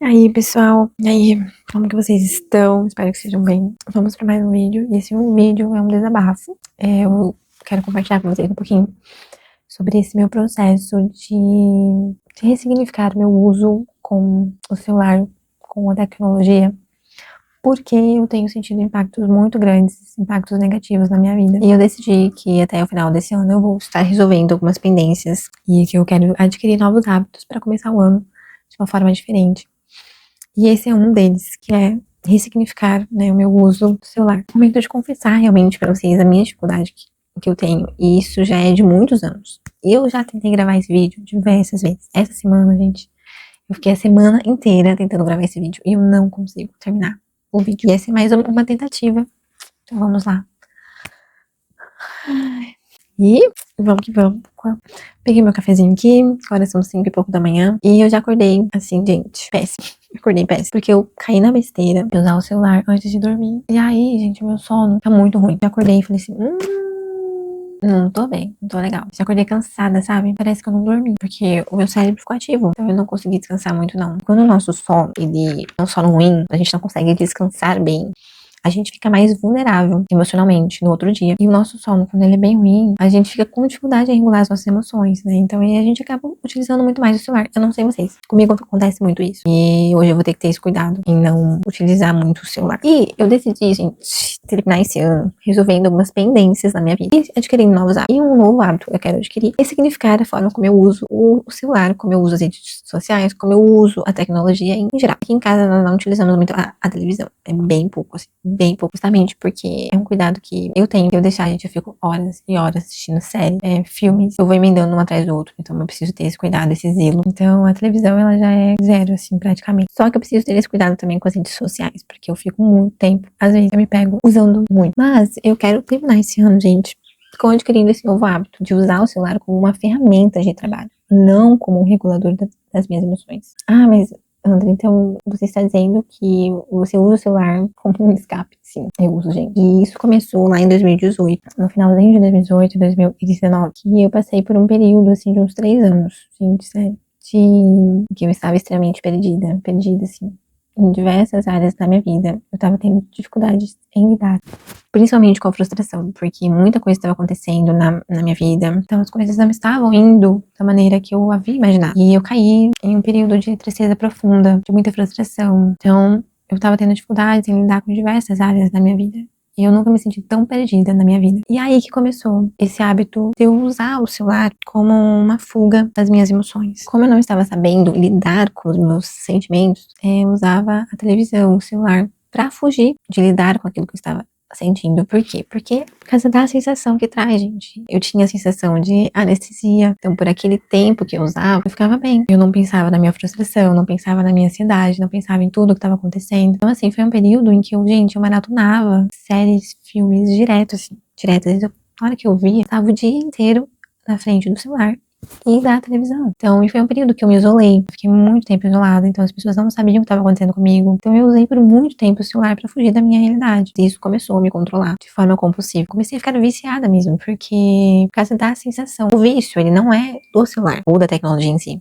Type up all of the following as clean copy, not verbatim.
E aí, pessoal? E aí, como que vocês estão? Espero que estejam bem. Vamos para mais um vídeo. E esse vídeo é um desabafo. Eu quero compartilhar com vocês um pouquinho sobre esse meu processo de ressignificar meu uso com o celular, com a tecnologia, porque eu tenho sentido impactos muito grandes, impactos negativos na minha vida. E eu decidi que até o final desse ano eu vou estar resolvendo algumas pendências e que eu quero adquirir novos hábitos para começar o ano de uma forma diferente. E esse é um deles, que é ressignificar, né, o meu uso do celular. Momento de confessar realmente pra vocês a minha dificuldade que eu tenho. E isso já é de muitos anos. Eu já tentei gravar esse vídeo diversas vezes. Essa semana, gente, eu fiquei a semana inteira tentando gravar esse vídeo e eu não consigo terminar o vídeo. E essa é mais uma tentativa. Então vamos lá. E vamos que vamos. Peguei meu cafezinho aqui, agora são 5 e pouco da manhã. E eu já acordei, assim, gente, péssimo. Acordei péssimo, porque eu caí na besteira de usar o celular antes de dormir. E aí, gente, meu sono tá muito ruim. Eu acordei e falei assim, não tô bem, não tô legal. Já acordei cansada, sabe? Parece que eu não dormi, porque o meu cérebro ficou ativo. Então eu não consegui descansar muito, não. Quando o nosso sono, ele é um sono ruim, a gente não consegue descansar bem, a gente fica mais vulnerável emocionalmente no outro dia. E o nosso sono, quando ele é bem ruim, a gente fica com dificuldade em regular as nossas emoções, né? Então aí a gente acaba utilizando muito mais o celular. Eu não sei vocês, comigo acontece muito isso. E hoje eu vou ter que ter esse cuidado em não utilizar muito o celular. E eu decidi, gente, terminar esse ano resolvendo algumas pendências na minha vida e adquirindo novos hábitos. E um novo hábito que eu quero adquirir é significar a forma como eu uso o celular, como eu uso as redes sociais, como eu uso a tecnologia em geral. Aqui em casa nós não utilizamos muito a televisão. É bem pouco, assim. Bem pouco, justamente porque é um cuidado que eu tenho. Eu deixar, gente, eu fico horas e horas assistindo série, filmes, eu vou emendando um atrás do outro, então eu preciso ter esse cuidado, esse zelo. Então a televisão, ela já é zero, assim, praticamente. Só que eu preciso ter esse cuidado também com as redes sociais, porque eu fico muito tempo, às vezes eu me pego usando muito. Mas eu quero terminar esse ano, gente, adquirindo esse novo hábito de usar o celular como uma ferramenta de trabalho, não como um regulador das minhas emoções. Ah, mas André, então você está dizendo que você usa o celular como um escape? Sim, eu uso, gente. E isso começou lá em 2018, no finalzinho de 2018, 2019, que eu passei por um período, assim, de uns 3 anos, gente, sério, que eu estava extremamente perdida, assim, em diversas áreas da minha vida. Eu tava tendo dificuldades em lidar, principalmente com a frustração, porque muita coisa estava acontecendo na minha vida, então as coisas não estavam indo da maneira que eu havia imaginado. E eu caí em um período de tristeza profunda, de muita frustração. Então eu tava tendo dificuldades em lidar com diversas áreas da minha vida. E eu nunca me senti tão perdida na minha vida. E aí que começou esse hábito de eu usar o celular como uma fuga das minhas emoções. Como eu não estava sabendo lidar com os meus sentimentos, eu usava a televisão, o celular, pra fugir de lidar com aquilo que eu estava sentindo. Por quê? Porque por causa da sensação que traz, gente. Eu tinha a sensação de anestesia. Então, por aquele tempo que eu usava, eu ficava bem. Eu não pensava na minha frustração, não pensava na minha ansiedade, não pensava em tudo que estava acontecendo. Então, assim, foi um período em que eu maratonava séries, filmes direto, assim, direto. Às vezes, na hora que eu via, eu estava o dia inteiro na frente do celular e da televisão. Então, foi um período que eu me isolei. Eu fiquei muito tempo isolada, então as pessoas não sabiam o que estava acontecendo comigo. Então, eu usei por muito tempo o celular pra fugir da minha realidade. E isso começou a me controlar de forma compulsiva. Comecei a ficar viciada mesmo, porque por causa da sensação. O vício, ele não é do celular ou da tecnologia em si,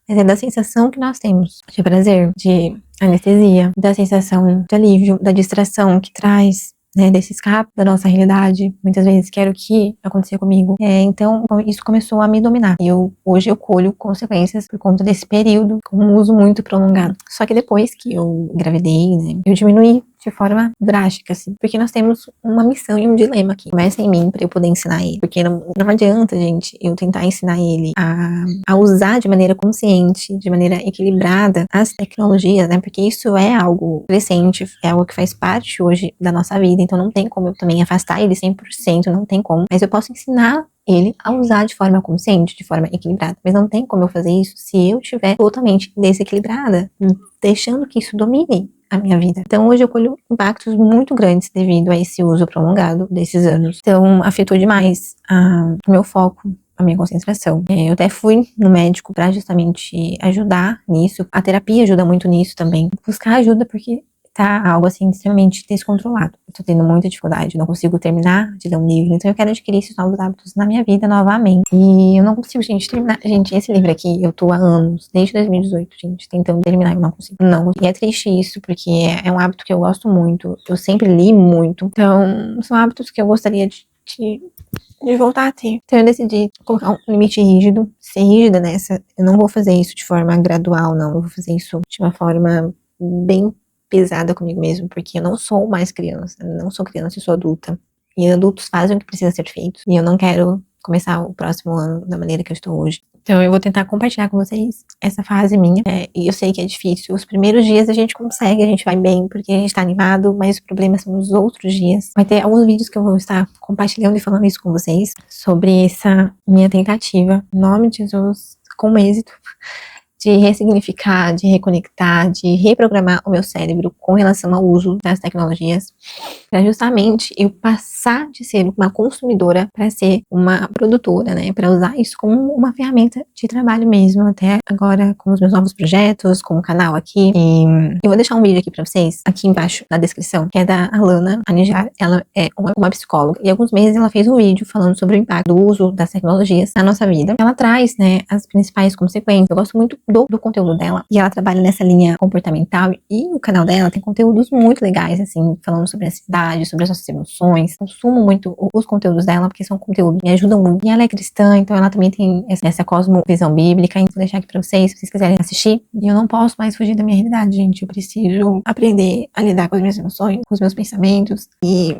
mas é da sensação que nós temos de prazer, de anestesia, da sensação de alívio, da distração que traz, né, desse escape da nossa realidade, muitas vezes, que era o que acontecia comigo. Então, isso começou a me dominar. E hoje eu colho consequências por conta desse período, com um uso muito prolongado. Só que depois que eu engravidei, né, eu diminuí de forma drástica, assim, porque nós temos uma missão e um dilema aqui. Começa em mim pra eu poder ensinar ele, porque não adianta, gente, eu tentar ensinar ele a usar de maneira consciente, de maneira equilibrada as tecnologias, né, porque isso é algo crescente, é algo que faz parte hoje da nossa vida, então não tem como eu também afastar ele 100%, não tem como, mas eu posso ensinar ele a usar de forma consciente, de forma equilibrada, mas não tem como eu fazer isso se eu estiver totalmente desequilibrada, deixando que isso domine a minha vida. Então hoje eu colho impactos muito grandes devido a esse uso prolongado desses anos. Então afetou demais o meu foco, a minha concentração. Eu até fui no médico pra justamente ajudar nisso. A terapia ajuda muito nisso também. Buscar ajuda porque tá algo assim extremamente descontrolado. Eu tô tendo muita dificuldade, não consigo terminar de ler um livro, então eu quero adquirir esses novos hábitos na minha vida novamente. E eu não consigo, gente, terminar. Gente, esse livro aqui, eu tô há anos, desde 2018, gente, tentando terminar, eu não consigo. Não, e é triste isso, porque é um hábito que eu gosto muito, eu sempre li muito, então são hábitos que eu gostaria de voltar a ter. Então eu decidi colocar um limite rígido, ser rígida nessa. Eu não vou fazer isso de forma gradual, não. Eu vou fazer isso de uma forma bem pesada comigo mesmo, porque eu não sou mais criança. Eu não sou criança, eu sou adulta. E adultos fazem o que precisa ser feito. E eu não quero começar o próximo ano da maneira que eu estou hoje. Então eu vou tentar compartilhar com vocês essa fase minha. E eu sei que é difícil. Os primeiros dias a gente consegue, a gente vai bem, porque a gente tá animado, mas os problemas são os outros dias. Vai ter alguns vídeos que eu vou estar compartilhando e falando isso com vocês, sobre essa minha tentativa, em nome de Jesus, com êxito, de ressignificar, de reconectar, de reprogramar o meu cérebro com relação ao uso das tecnologias, para justamente eu passar de ser uma consumidora para ser uma produtora, né? Para usar isso como uma ferramenta de trabalho mesmo, até agora com os meus novos projetos, com o canal aqui. E eu vou deixar um vídeo aqui para vocês, aqui embaixo na descrição, que é da Alana Anijar. Ela é uma psicóloga e há alguns meses ela fez um vídeo falando sobre o impacto do uso das tecnologias na nossa vida. Ela traz, né, as principais consequências. Eu gosto muito do conteúdo dela, e ela trabalha nessa linha comportamental, e o canal dela tem conteúdos muito legais, assim, falando sobre a ansiedade, sobre as nossas emoções. Consumo muito os conteúdos dela, porque são conteúdos que me ajudam muito. E ela é cristã, então ela também tem essa cosmovisão bíblica, então vou deixar aqui pra vocês, se vocês quiserem assistir. E eu não posso mais fugir da minha realidade, gente. Eu preciso aprender a lidar com as minhas emoções, com os meus pensamentos. E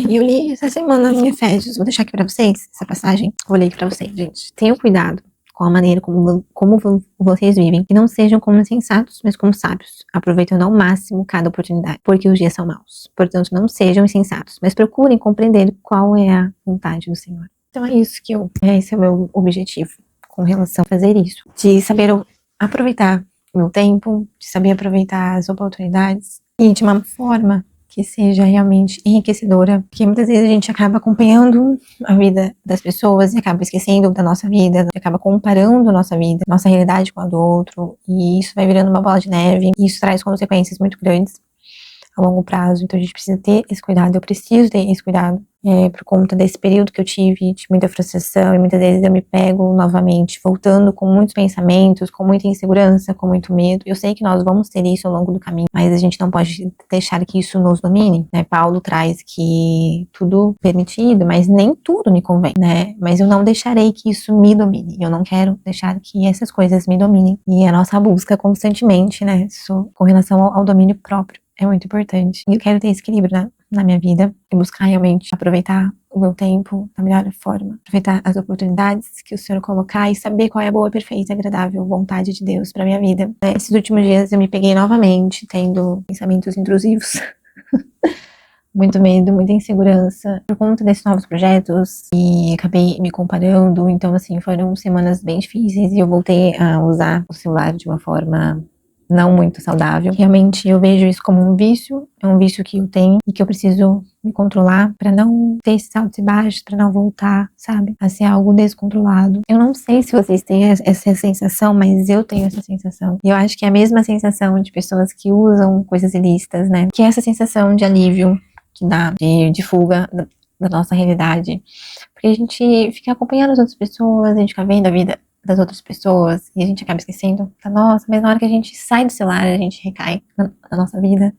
eu li essa semana em Efésios, vou deixar aqui pra vocês essa passagem. Vou ler aqui pra vocês, gente. Tenham cuidado com a maneira como vocês vivem, e não sejam como insensatos, mas como sábios, aproveitando ao máximo cada oportunidade, porque os dias são maus. Portanto, não sejam insensatos, mas procurem compreender qual é a vontade do Senhor. Então é isso esse é o meu objetivo com relação a fazer isso, de saber aproveitar o meu tempo, de saber aproveitar as oportunidades, e de uma forma que seja realmente enriquecedora, porque muitas vezes a gente acaba acompanhando a vida das pessoas e acaba esquecendo da nossa vida, acaba comparando a nossa vida, nossa realidade com a do outro, e isso vai virando uma bola de neve, e isso traz consequências muito grandes a longo prazo. Então a gente precisa ter esse cuidado, eu preciso ter esse cuidado, por conta desse período que eu tive de muita frustração, e muitas vezes eu me pego novamente voltando com muitos pensamentos, com muita insegurança, com muito medo. Eu sei que nós vamos ter isso ao longo do caminho, mas a gente não pode deixar que isso nos domine, né? Paulo traz que tudo permitido, mas nem tudo me convém, né? Mas eu não deixarei que isso me domine, eu não quero deixar que essas coisas me dominem, e a nossa busca constantemente, né, isso, com relação ao domínio próprio, é muito importante. E eu quero ter esse equilíbrio na minha vida e buscar realmente aproveitar o meu tempo da melhor forma, aproveitar as oportunidades que o Senhor colocar e saber qual é a boa, perfeita e agradável vontade de Deus para minha vida. Esses últimos dias eu me peguei novamente tendo pensamentos intrusivos, muito medo, muita insegurança por conta desses novos projetos, e acabei me comparando. Então assim, foram semanas bem difíceis e eu voltei a usar o celular de uma forma não muito saudável. Realmente eu vejo isso como um vício, é um vício que eu tenho e que eu preciso me controlar para não ter esses altos e baixos, para não voltar, sabe, a ser algo descontrolado. Eu não sei se vocês têm essa sensação, mas eu tenho essa sensação. E eu acho que é a mesma sensação de pessoas que usam coisas ilícitas, né, que é essa sensação de alívio que dá, de fuga da nossa realidade. Porque a gente fica acompanhando as outras pessoas, a gente fica vendo a vida das outras pessoas e a gente acaba esquecendo da nossa, mas na hora que a gente sai do celular, a gente recai na nossa vida,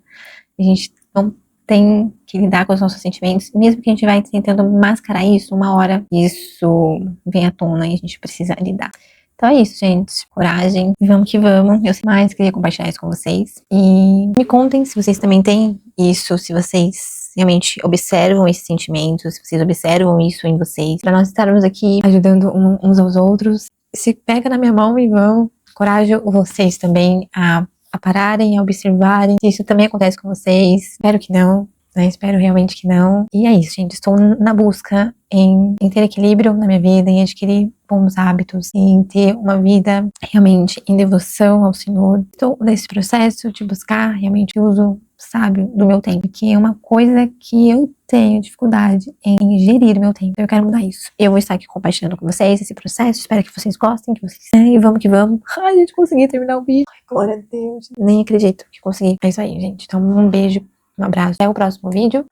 a gente não tem que lidar com os nossos sentimentos, mesmo que a gente vai tentando mascarar isso, uma hora isso vem à tona e a gente precisa lidar. Então é isso, gente, coragem, vamos que vamos. Eu sei mais, queria compartilhar isso com vocês, e me contem se vocês também têm isso, se vocês realmente observam esses sentimentos, se vocês observam isso em vocês, para nós estarmos aqui ajudando uns aos outros. Se pega na minha mão e vão, encorajo vocês também a pararem, a observarem se isso também acontece com vocês. Espero que não, né? Espero realmente que não. E é isso, gente, estou na busca em ter equilíbrio na minha vida, em adquirir bons hábitos, em ter uma vida realmente em devoção ao Senhor. Estou nesse processo de buscar realmente o uso sábio do meu tempo, que é uma coisa que eu tenho dificuldade em gerir o meu tempo. Eu quero mudar isso. Eu vou estar aqui compartilhando com vocês esse processo. Espero que vocês gostem, que vocês... E vamos que vamos. Ai, a gente conseguiu terminar o vídeo. Glória a Deus. Nem acredito que consegui. É isso aí, gente. Então, um beijo, um abraço. Até o próximo vídeo.